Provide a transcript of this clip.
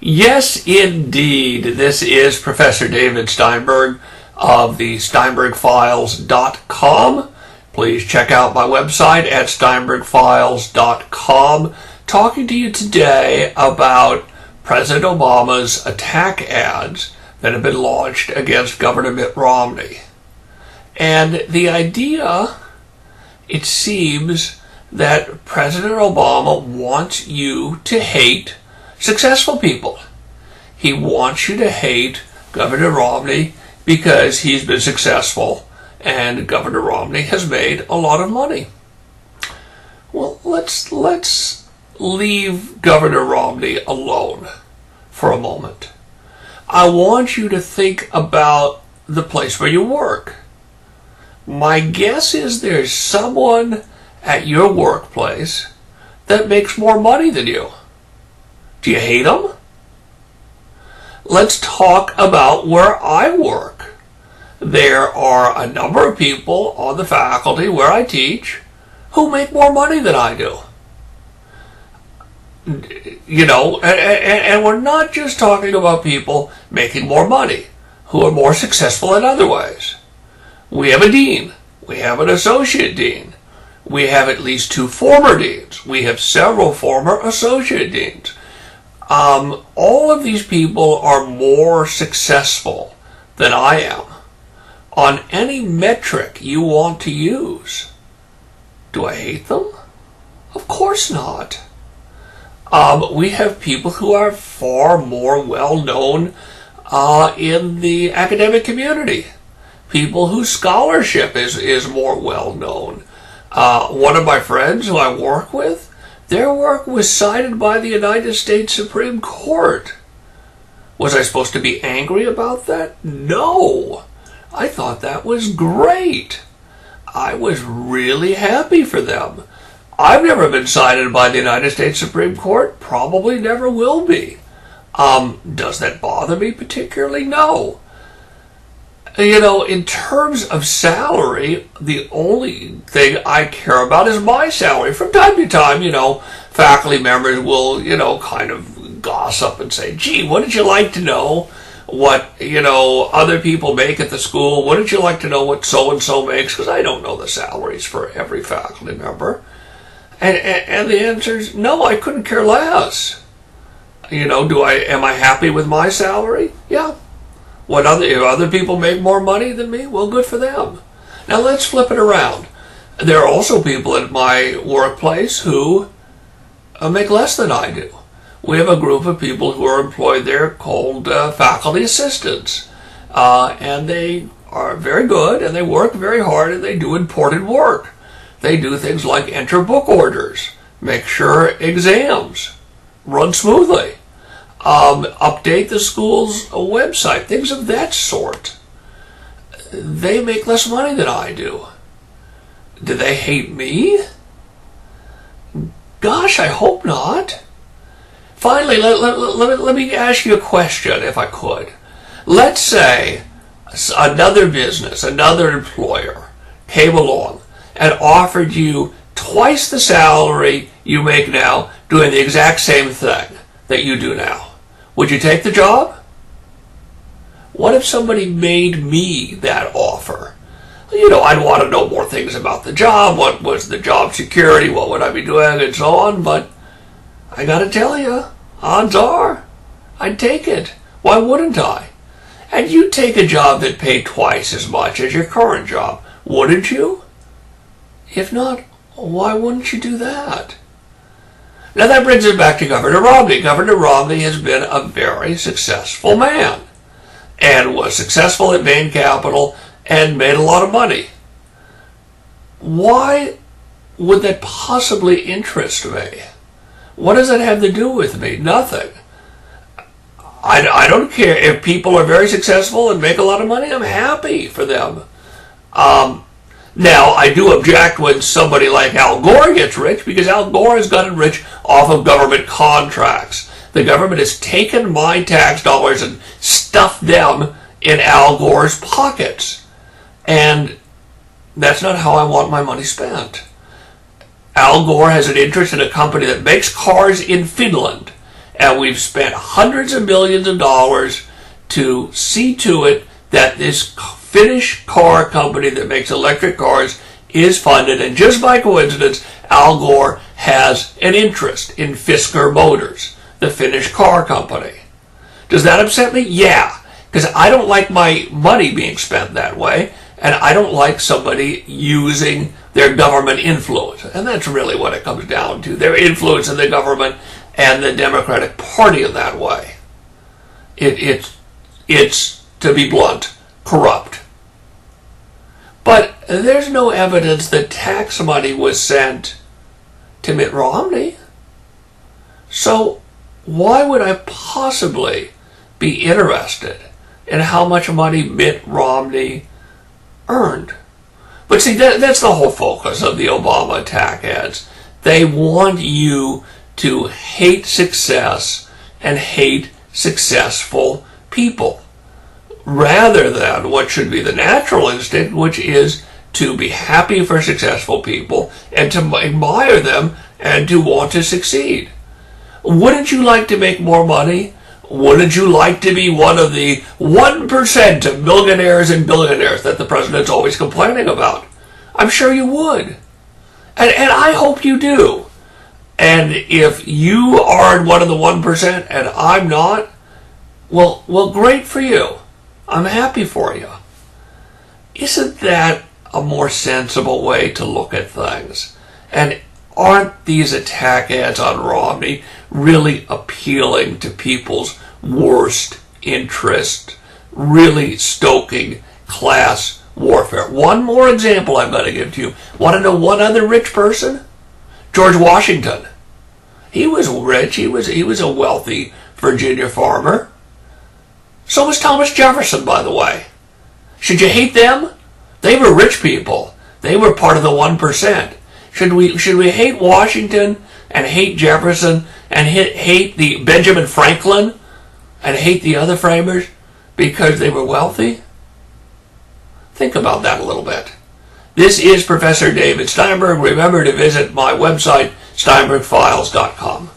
Yes, indeed. This is Professor David Steinberg of the SteinbergFiles.com. Please check out my website at SteinbergFiles.com. Talking to you today about President Obama's attack ads that have been launched against Governor Mitt Romney. And the idea, it seems, that President Obama wants you to hate successful people. He wants you to hate Governor Romney because he's been successful and Governor Romney has made a lot of money. Well, let's leave Governor Romney alone for a moment. I want you to think about the place where you work. My guess is there's someone at your workplace that makes more money than you. Do you hate them? Let's talk about where I work. There are a number of people on the faculty where I teach who make more money than I do. You know, and we're not just talking about people making more money, who are more successful in other ways. We have a dean. We have an associate dean. We have at least 2 former deans. We have several former associate deans. All of these people are more successful than I am on any metric you want to use. Do I hate them? Of course not. We have people who are far more well-known in the academic community. People whose scholarship is more well-known. One of my friends who I work with, their work was cited by the United States Supreme Court. Was I supposed to be angry about that? No. I thought that was great. I was really happy for them. I've never been cited by the United States Supreme Court. Probably never will be. Does that bother me particularly? No. You know, in terms of salary, the only thing I care about is my salary. From time to time, you know, faculty members will, you know, kind of gossip and say, gee, wouldn't you like to know what, you know, other people make at the school? Wouldn't you like to know what so-and-so makes? Because I don't know the salaries for every faculty member. And the answer is no, I couldn't care less. You know, am I happy with my salary? Yeah. If other people make more money than me, well, good for them. Now let's flip it around. There are also people at my workplace who make less than I do. We have a group of people who are employed there called faculty assistants. And they are very good, and they work very hard, and they do important work. They do things like enter book orders, make sure exams run smoothly, update the school's website, things of that sort. They make less money than I do. Do they hate me? Gosh, I hope not. Finally, let me ask you a question, if I could. Let's say another business, another employer came along and offered you twice the salary you make now doing the exact same thing that you do now. Would you take the job? What if somebody made me that offer? You know, I'd want to know more things about the job. What was the job security? What would I be doing? And so on. But I got to tell you, odds are I'd take it. Why wouldn't I? And you'd take a job that paid twice as much as your current job, wouldn't you? If not, why wouldn't you do that? Now that brings us back to Governor Romney. Governor Romney has been a very successful man and was successful at Maine Capital and made a lot of money. Why would that possibly interest me? What does that have to do with me? Nothing. I don't care if people are very successful and make a lot of money. I'm happy for them. Now, I do object when somebody like Al Gore gets rich, because Al Gore has gotten rich off of government contracts. The government has taken my tax dollars and stuffed them in Al Gore's pockets. And that's not how I want my money spent. Al Gore has an interest in a company that makes cars in Finland and we've spent hundreds of millions of dollars to see to it that this Finnish car company that makes electric cars is funded, and just by coincidence, Al Gore has an interest in Fisker Motors, the Finnish car company. Does that upset me? Yeah, because I don't like my money being spent that way, and I don't like somebody using their government influence. And that's really what it comes down to, their influence in the government and the Democratic Party in that way. It's, to be blunt, corrupt. But there's no evidence that tax money was sent to Mitt Romney. So why would I possibly be interested in how much money Mitt Romney earned? But see, that's the whole focus of the Obama attack ads. They want you to hate success and hate successful people, rather than what should be the natural instinct, which is to be happy for successful people and to admire them and to want to succeed. Wouldn't you like to make more money? Wouldn't you like to be one of the 1% of millionaires and billionaires that the president's always complaining about? I'm sure you would. And I hope you do. And if you are one of the 1% and I'm not, well, great for you. I'm happy for you. Isn't that a more sensible way to look at things? And aren't these attack ads on Romney really appealing to people's worst interest, really stoking class warfare? One more example I'm going to give to you. Want to know one other rich person? George Washington. He was rich. He was a wealthy Virginia farmer. So was Thomas Jefferson, by the way. Should you hate them? They were rich people. They were part of the 1%. Should we hate Washington and hate Jefferson and hate the Benjamin Franklin and hate the other framers because they were wealthy? Think about that a little bit. This is Professor David Steinberg. Remember to visit my website, steinbergfiles.com.